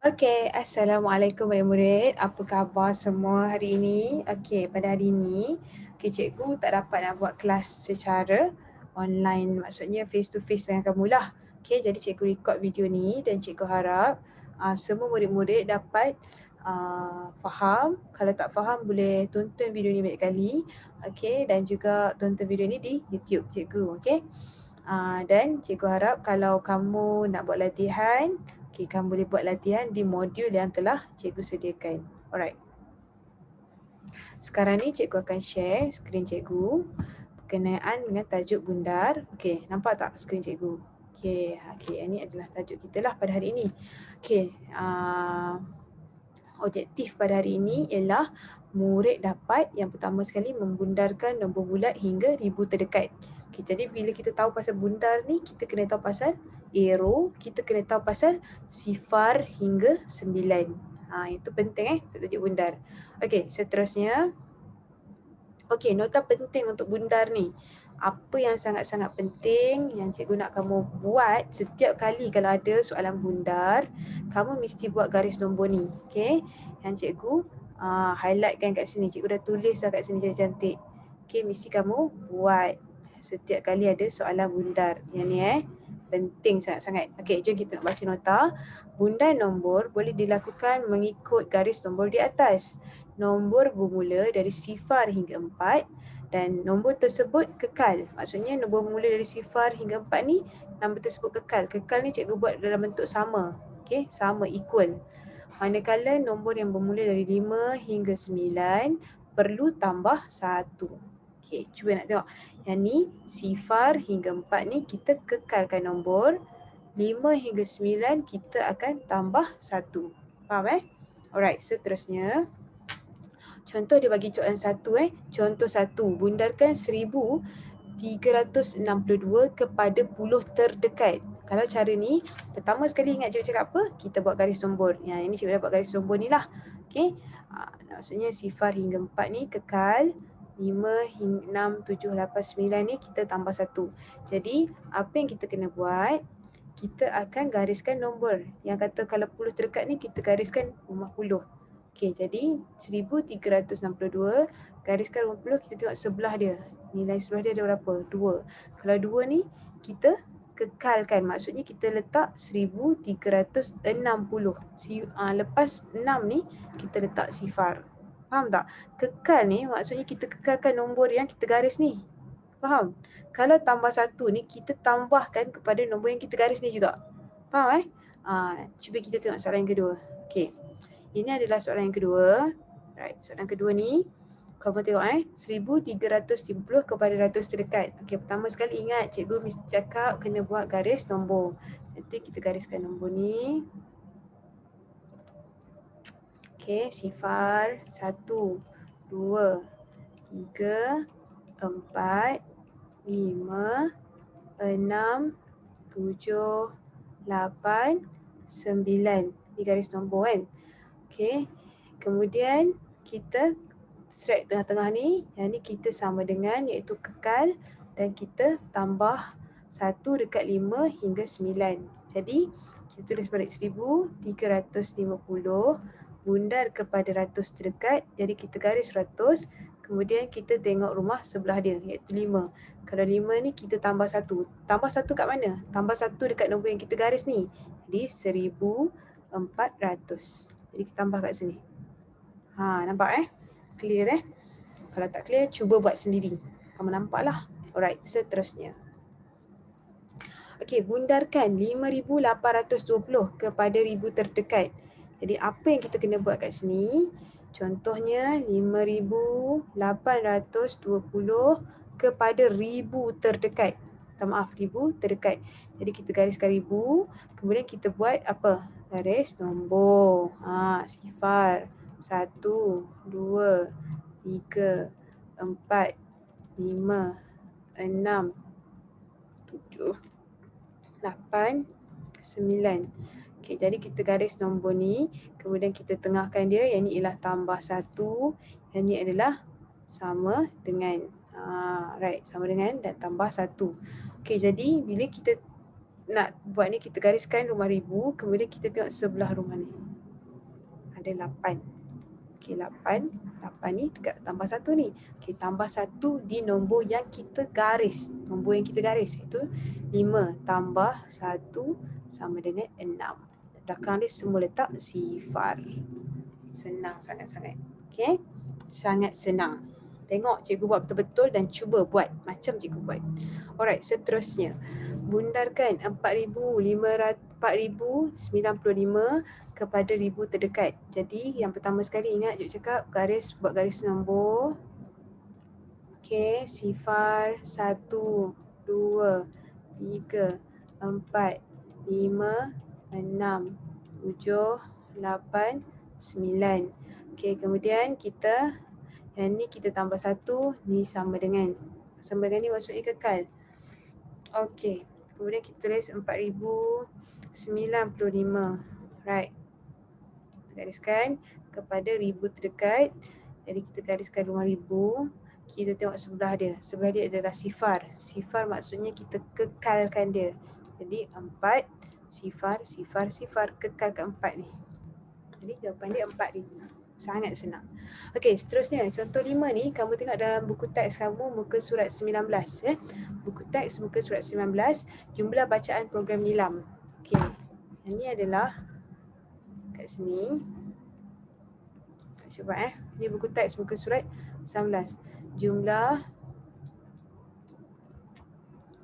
Okey, Assalamualaikum murid-murid. Apa khabar semua hari ini? Okey, pada hari ini, cikgu tak dapat nak buat kelas secara online, maksudnya face to face dengan kamu lah. Okey, jadi cikgu record video ni dan cikgu harap semua murid-murid dapat faham. Kalau tak faham boleh tonton video ni banyak kali. Okey, dan juga tonton video ni di YouTube cikgu, okey. Dan cikgu harap kalau kamu nak buat latihan, kamu boleh buat latihan di modul yang telah cikgu sediakan. Alright. Sekarang ni cikgu akan share skrin cikgu berkenaan dengan tajuk bundar. Okey, nampak tak skrin cikgu? Okey, ini adalah tajuk kita lah pada hari ini. Okey, objektif pada hari ini ialah murid dapat yang pertama sekali membundarkan nombor bulat hingga ribu terdekat. Okay, jadi bila kita tahu pasal bundar ni, kita kena tahu pasal arrow, kita kena tahu pasal sifar hingga 9. Itu penting untuk tajuk bundar. Okey, seterusnya. Okey, nota penting untuk bundar ni. Apa yang sangat-sangat penting yang cikgu nak kamu buat setiap kali kalau ada soalan bundar, kamu mesti buat garis nombor ni. Okey, yang cikgu highlightkan kat sini. Cikgu dah tulis dah kat sini cantik-cantik. Okey, mesti kamu buat setiap kali ada soalan bundar. Yang ni penting sangat-sangat. Okey, jom kita baca nota. Bundar nombor boleh dilakukan mengikut garis nombor di atas. Nombor bermula dari sifar hingga 4 dan nombor tersebut kekal. Maksudnya nombor bermula dari sifar hingga 4 ni, nombor tersebut kekal. Kekal ni cikgu buat dalam bentuk sama. Okey, sama, equal. Manakala nombor yang bermula dari 5 hingga 9 perlu tambah 1. Okey, cuba nak tengok. Yang ni sifar hingga 4 ni kita kekalkan nombor. 5 hingga 9 kita akan tambah 1. Faham Alright, seterusnya. Contoh dia bagi soalan 1 Contoh 1, bundarkan 1362 kepada puluh terdekat. Kalau cara ni, pertama sekali ingat cikgu cakap apa? Kita buat garis nombor. Yang ini cikgu dah buat garis nombor ni lah. Okey. Maksudnya sifar hingga 4 ni kekal. 5 hingga 6, 7, 8, 9 ni kita tambah 1. Jadi, apa yang kita kena buat? Kita akan gariskan nombor. Yang kata kalau puluh terdekat ni kita gariskan rumah puluh. Okey, jadi 1362 gariskan rumah puluh, kita tengok sebelah dia. Nilai sebelah dia ada berapa? 2. Kalau 2 ni kita kekalkan. Maksudnya kita letak 1360. Lepas 6 ni kita letak sifar. Faham tak? Kekal ni maksudnya kita kekalkan nombor yang kita garis ni. Faham? Kalau tambah 1 ni kita tambahkan kepada nombor yang kita garis ni juga. Faham cuba kita tengok soalan yang kedua. Okey. Ini adalah soalan yang kedua. Right, soalan kedua ni kamu tengok 1350 kepada ratus terdekat. Okey, pertama sekali ingat cikgu mesti cakap kena buat garis nombor. Nanti kita gariskan nombor ni. Okey, sifar 1, 2, 3, 4, 5, 6, 7, 8, 9. Ni garis nombor Okey. Kemudian kita thread tengah-tengah ni, yang ni kita sama dengan iaitu kekal dan kita tambah 1 dekat 5 hingga 9. Jadi kita tulis balik 1350 bundar kepada ratus terdekat. Jadi kita garis ratus, kemudian kita tengok rumah sebelah dia iaitu 5. Kalau 5 ni kita tambah 1. Tambah 1 kat mana? Tambah 1 dekat nombor yang kita garis ni. Jadi 1400. Jadi kita tambah kat sini. Nampak Clear Kalau tak clear, cuba buat sendiri. Kamu nampak lah. Alright, seterusnya. Okey, bundarkan 5820 kepada 1000 terdekat. Jadi apa yang kita kena buat kat sini? Contohnya 5820 kepada 1000 terdekat. Maaf, 1000 terdekat. Jadi kita gariskan 1000, kemudian kita buat apa? Garis nombor. Sifar. 1, 2, 3, 4, 5, 6, 7, 8, 9. Okey, jadi kita garis nombor ni, kemudian kita tengahkan dia, yang ni ialah tambah 1, yang ni adalah sama dengan sama dengan dan tambah 1. Okey, jadi bila kita nak buat ni, kita gariskan rumah 1000, kemudian kita tengok sebelah rumah ni. ada 8. Okey, 8 ni dekat tambah 1 ni. Okey, tambah 1 di nombor yang kita garis. Nombor yang kita garis iaitu 5 tambah 1 sama dengan 6. Belakang dia semua letak sifar. Senang sangat-sangat. Okey? Sangat senang. Tengok cikgu buat betul-betul dan cuba buat macam cikgu buat. Alright, seterusnya. Bundarkan 4,095 kepada 1,000 terdekat. Jadi yang pertama sekali ingat cikgu cakap buat garis nombor. Okey, sifar 1, 2, 3, 4, 5, 6, 7, 8, 9. Okey, kemudian yang ni kita tambah 1, ni sama dengan ni maksudnya kekal. Okey, kemudian kita tulis 4,095. Right. Kita gariskan kepada 1,000 terdekat. Jadi kita gariskan 2,000. Kita tengok sebelah dia. Sebelah dia adalah sifar. Sifar maksudnya kita kekalkan dia. Jadi 4, sifar, kekalkan 4 ni. Jadi jawapan dia 4,000. Sangat senang. Okey, seterusnya contoh 5 ni kamu tengok dalam buku teks kamu muka surat 19 . Buku teks muka surat 19, jumlah bacaan program Nilam. Okey. Yang ni adalah kat sini. Cuba Ni buku teks muka surat 19. Jumlah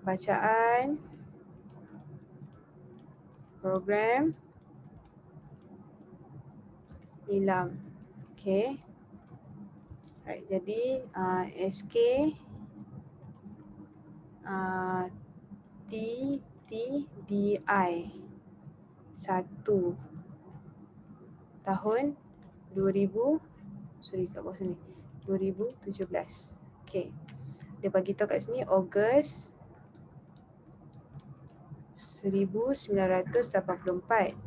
bacaan program Nilam. Okey. Right, jadi SK TTDI 1 tahun 2000 kat bawah sini 2017. Okey. Dia bagi tahu kat sini Ogos 1984.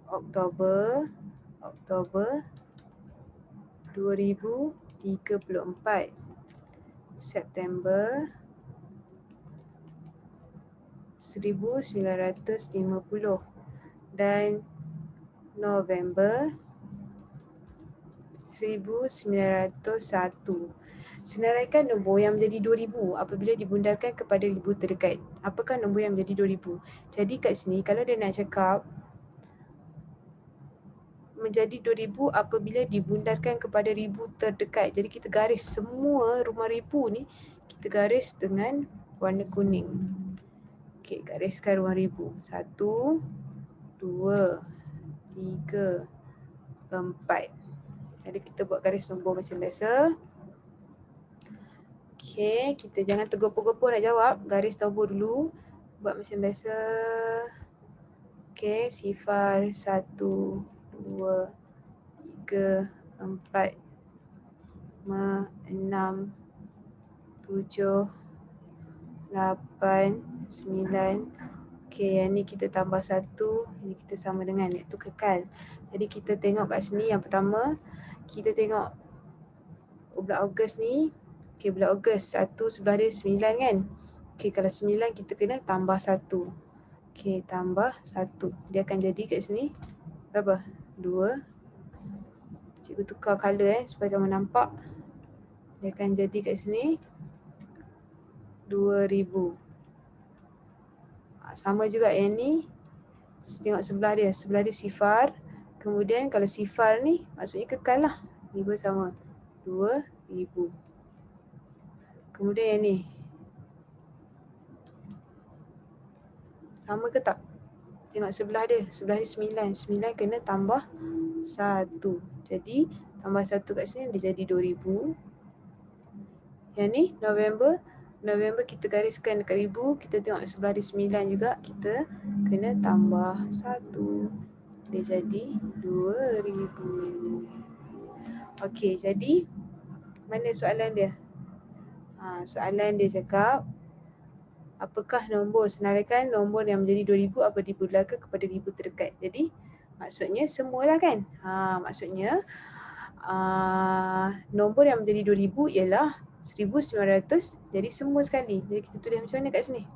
Oktober 2034. September 1950 dan November 1901. Senaraikan nombor yang menjadi 2,000 apabila dibundarkan kepada 1,000 terdekat. Apakah nombor yang menjadi 2,000? Jadi kat sini kalau dia nak cakap menjadi 2,000 apabila dibundarkan kepada 1,000 terdekat. Jadi kita garis semua rumah 1,000 ni, kita garis dengan warna kuning. Okey, gariskan rumah 1,000. 1, 2, 3, 4. Jadi kita buat garis nombor macam biasa. Okey, kita jangan tergopoh-gopoh nak jawab. Garis nombor dulu. Buat macam biasa. Okey, sifar 1, 2, 3, 4, 5, 6, 7, 8, 9. Okey, yang ni kita tambah 1, ini kita sama dengan iaitu kekal. Jadi kita tengok kat sini yang pertama, kita tengok bulan Ogos ni. Okey, bulan Ogos 1 sebelah dia 9 kan. Okey, kalau 9 kita kena tambah 1. Okey, tambah 1. Dia akan jadi kat sini berapa? 2. Cikgu tukar colour supaya kamu nampak. Dia akan jadi kat sini 2,000. Sama juga yang ni. Tengok sebelah dia sifar. Kemudian kalau sifar ni maksudnya kekal lah. Ni pun sama. 2,000. Kemudian yang ni. Sama ke tak? Tengok sebelah dia 9. 9 kena tambah 1. Jadi tambah 1 kat sini dia jadi 2,000. Yang ni November kita gariskan dekat 1,000. Kita tengok sebelah dia 9 juga. Kita kena tambah 1. Dia jadi 2,000. Okey, jadi mana soalan dia? Soalan dia cakap, apakah nombor, senaraikan nombor yang menjadi 2,000 apabila dibundarkan kepada 1,000 terdekat. Jadi maksudnya semualah kan. Maksudnya nombor yang menjadi 2,000 ialah 1,900, jadi semua sekali. Jadi kita tulis macam mana kat sini?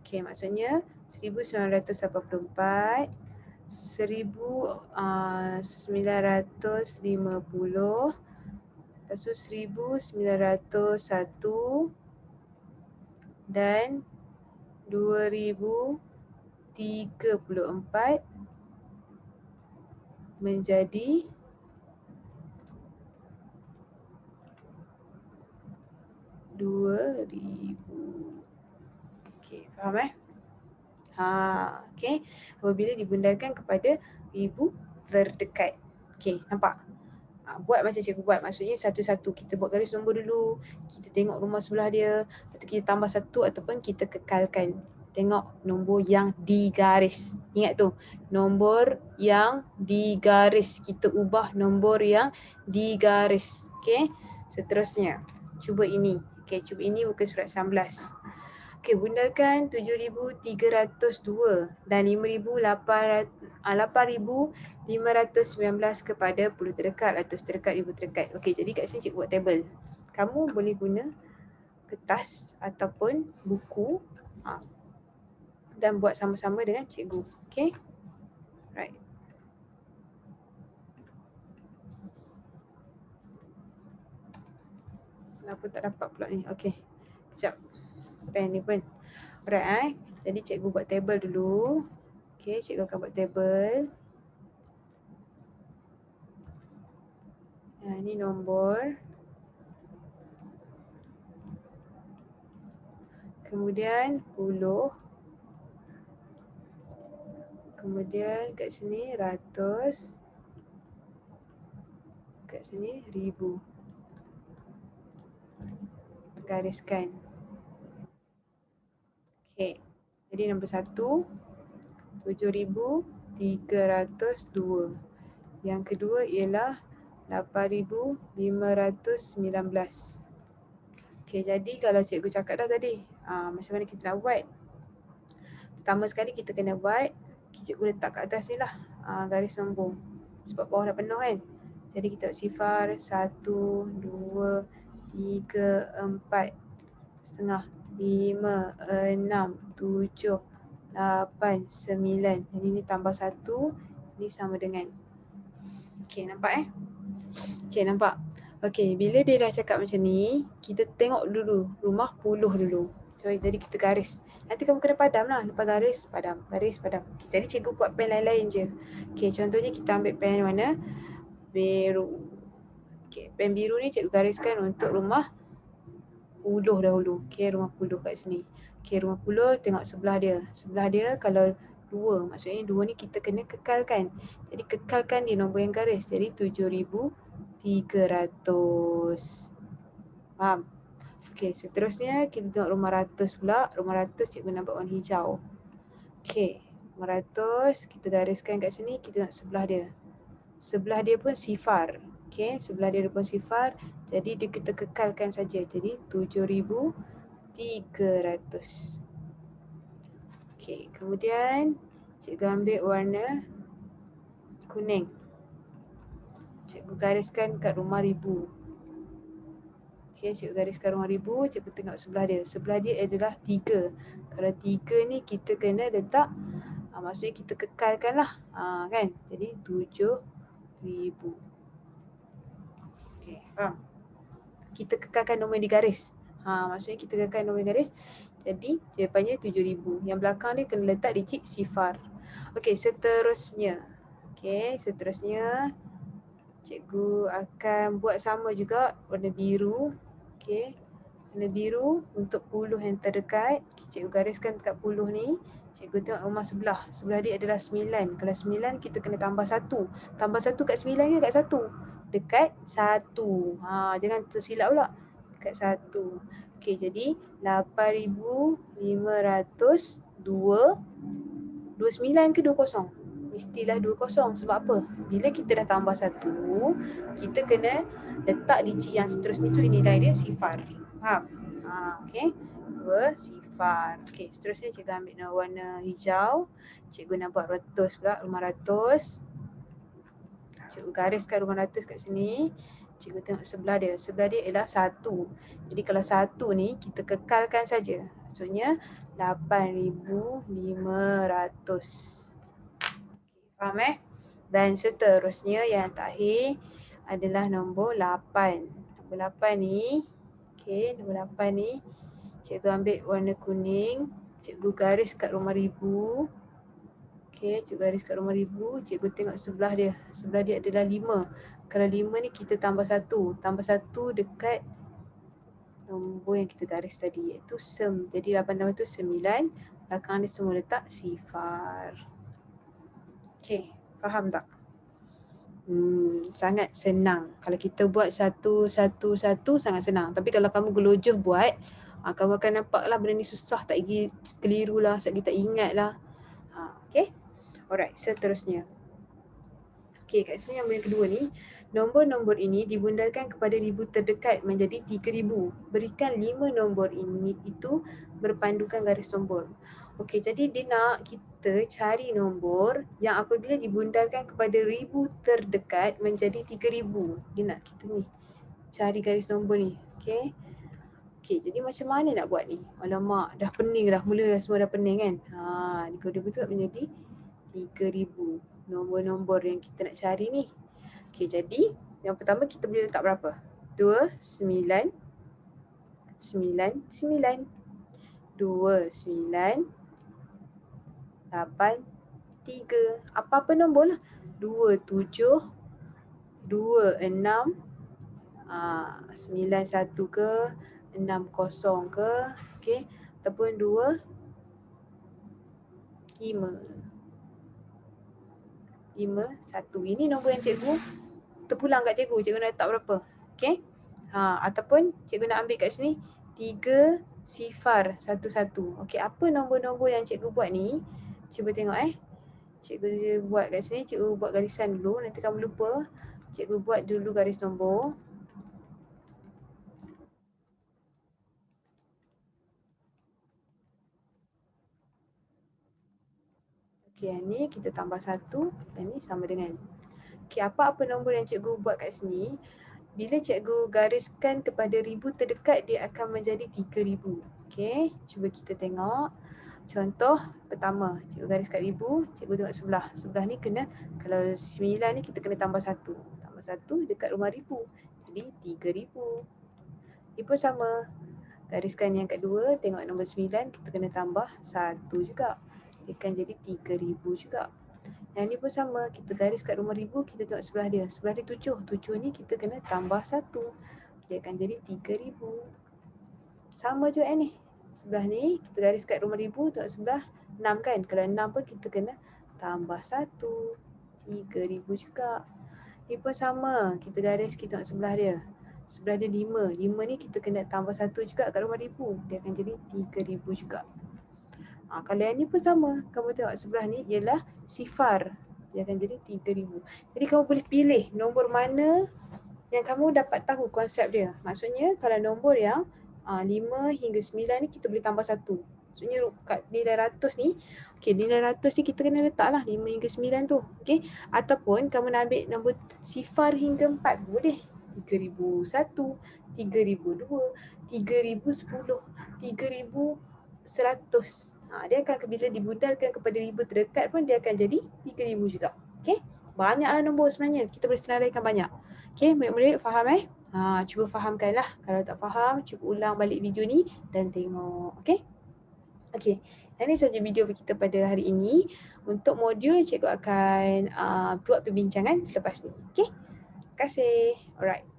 Okey, maksudnya 1984, 1950, lepas tu 1901 dan 2034 menjadi 2000. Okey, faham okey. Apabila dibundarkan kepada ribu terdekat. Okey, nampak? Buat macam cikgu buat. Maksudnya satu-satu kita buat garis nombor dulu. Kita tengok rumah sebelah dia. Lepas tu kita tambah satu ataupun kita kekalkan. Tengok nombor yang digaris. Ingat tu. Nombor yang digaris. Kita ubah nombor yang digaris. Okey. Seterusnya. Cuba ini. Okey, cuba ini muka surat 19. Okey, bundarkan 7,302 dan 8,519 kepada puluh terdekat, ratus terdekat, ribu terdekat. Okey, jadi kat sini cikgu buat tabel. Kamu boleh guna kertas ataupun buku dan buat sama-sama dengan cikgu. Okey? Right. Kenapa tak dapat pula ni? Okey. Sekejap. Pen ni pun. Alright. Jadi cikgu buat tabel dulu. Okey, cikgu akan buat tabel. Ini nombor. Kemudian puluh. Kemudian kat sini ratus. Kat sini ribu. Gariskan. Okey. Jadi nombor 1, 7,302. Yang kedua ialah 8,519. Okey, jadi kalau cikgu cakap dah tadi, macam mana kita nak buat? Pertama sekali kita kena buat, cikgu letak kat atas ni lah, garis nombor. Sebab bawah dah penuh kan. Jadi kita buat sifar, 1, 2, 3, 4, setengah, 5, 6, 7, 8, 9. Jadi ni tambah 1, ni sama dengan. Okey, nampak Okey, nampak? Okey, bila dia dah cakap macam ni, kita tengok dulu rumah puluh dulu. Jadi kita garis. Nanti kamu kena padam lah. Lepas garis, padam. Garis, padam. Jadi cikgu buat pen lain-lain je. Okey, contohnya kita ambil pen mana? Biru. Okey, pen biru ni cikgu gariskan untuk rumah puluh dahulu. Okey, rumah puluh kat sini. Okey, rumah puluh tengok sebelah dia. Sebelah dia kalau 2, maksudnya 2 ni kita kena kekalkan. Jadi kekalkan di nombor yang garis. Jadi 7,300. Faham? Okey, seterusnya kita tengok rumah ratus pula. Rumah ratus cikgu nampak warna hijau. Okey, rumah ratus kita gariskan kat sini. Kita tengok sebelah dia. Sebelah dia pun sifar. Okey, sebelah dia pun sifar. Jadi dia kita kekalkan saja. Jadi 7,300. Okey, kemudian cikgu ambil warna kuning. Cikgu gariskan kat rumah ribu. Okey, cikgu gariskan rumah ribu, cikgu tengok sebelah dia. Sebelah dia adalah 3. Kalau 3 ni kita kena letak, maksudnya kita kekalkan lah. Kan? Jadi 7,000. Okey, faham? Kita kekalkan nombor yang digaris. Maksudnya kita kekalkan nombor yang garis. Jadi jawapannya 7,000. Yang belakang ni kena letak digit sifar. Okey, seterusnya. Okey, seterusnya cikgu akan buat sama juga warna biru. Okey. Warna biru untuk puluh yang terdekat. Cikgu gariskan dekat puluh ni. Cikgu tengok rumah sebelah. Sebelah dia adalah 9. Kalau 9 kita kena tambah 1. Tambah 1 kat 9 ke kat 1? Dekat 1. Jangan tersilap pula. Dekat 1. Okey, jadi 8,502. 29 ke 20? Mestilah 20. Sebab apa? Bila kita dah tambah 1, kita kena letak digit yang seterusnya tu nilai dia sifar. Faham? Okey. 2 sifar. Okey, seterusnya cikgu ambil warna hijau. Cikgu nak buat ratus pula, rumah ratus. Cikgu gariskan rumah ratus kat sini. Cikgu tengok sebelah dia. Sebelah dia ialah 1. Jadi kalau 1 ni kita kekalkan saja. Maksudnya 8,500. Faham Dan seterusnya yang terakhir adalah nombor 8. Nombor 8 ni, nombor 8 ni cikgu ambil warna kuning, cikgu garis kat rumah ribu. Cikgu garis kat rumah ribu, cikgu tengok sebelah dia. Sebelah dia adalah 5. Kalau 5 ni kita tambah 1. Tambah 1 dekat nombor yang kita garis tadi, iaitu jadi 8 tambah tu 9. Belakang dia semua letak sifar. Faham tak? Sangat senang. Kalau kita buat satu sangat senang. Tapi kalau kamu gelojoh buat, kamu akan nampak lah benda ni susah, tak lagi keliru lah, tak lagi tak ingat lah. Alright, seterusnya. Kat sini nombor yang kedua ni, nombor-nombor ini dibundarkan kepada ribu terdekat menjadi 3,000. Berikan 5 nombor ini itu berpandukan garis nombor. Jadi dia nak kita cari nombor yang apabila dibundarkan kepada ribu terdekat menjadi 3,000. Dia nak kita ni cari garis nombor ni. Jadi macam mana nak buat ni? Alamak, dah pening dah. Mula semua dah pening kan? Dia betul menjadi 3,000 nombor-nombor yang kita nak cari ni. Jadi yang pertama kita boleh letak berapa? 2, 9, 9, 9, 2, 9, 8, 3. Apa-apa nombor lah. 2, 7, 2, 6, 9, 1 ke, 6, 0 ke, ataupun 2, 5. 5, 1. Ini nombor yang cikgu terpulang kat cikgu. Cikgu nak letak berapa? Ataupun cikgu nak ambil kat sini 3, sifar, 1, 1. Apa nombor-nombor yang cikgu buat ni? Cuba tengok Cikgu buat kat sini, cikgu buat garisan dulu. Nanti kamu lupa, cikgu buat dulu garis nombor. Yang ni kita tambah 1, yang ni sama dengan. Apa-apa nombor yang cikgu buat kat sini, bila cikgu gariskan kepada ribu terdekat, dia akan menjadi 3,000. Cuba kita tengok. Contoh pertama, cikgu garis kat ribu, cikgu tengok sebelah. Sebelah ni kena, kalau 9 ni kita kena tambah 1. Tambah 1 dekat rumah ribu. Jadi 3,000. Ini pun sama. Gariskan yang kedua, tengok nombor 9, kita kena tambah 1 juga. Dia akan jadi 3,000 juga. Yang ni pun sama, kita garis kat rumah ribu, kita tengok sebelah dia. Sebelah dia 7. 7 ni kita kena tambah 1. Dia akan jadi 3,000. Sama juga ni. Sebelah ni, kita garis kat rumah ribu, tengok sebelah 6 kan. Kalau 6 pun kita kena tambah 1. 3,000 juga. Ni pun sama, kita garis, kita tengok sebelah dia. Sebelah dia 5. 5 ni kita kena tambah 1 juga kat rumah ribu. Dia akan jadi 3,000 juga. Kalau yang ni pun sama, kamu tengok sebelah ni ialah sifar. Dia akan jadi 3,000. Jadi kamu boleh pilih nombor mana yang kamu dapat tahu konsep dia. Maksudnya kalau nombor yang 5 hingga 9 ni kita boleh tambah 1. Maksudnya kat nilai ratus ni, nilai ratus ni kita kena letak lah 5 hingga 9 tu. Ataupun kamu nak ambil nombor sifar hingga 4 boleh. 3,001, 3,002, 3,010, 3,100. Dia akan bila dibundarkan kepada ribu terdekat pun dia akan jadi 3,000 juga. Banyaklah nombor sebenarnya. Kita boleh senaraikan banyak. Murid-murid faham cuba fahamkanlah. Kalau tak faham, cuba ulang balik video ni dan tengok. Ini saja video kita pada hari ini. Untuk modul, cikgu akan buat perbincangan selepas ni. Terima kasih. Alright.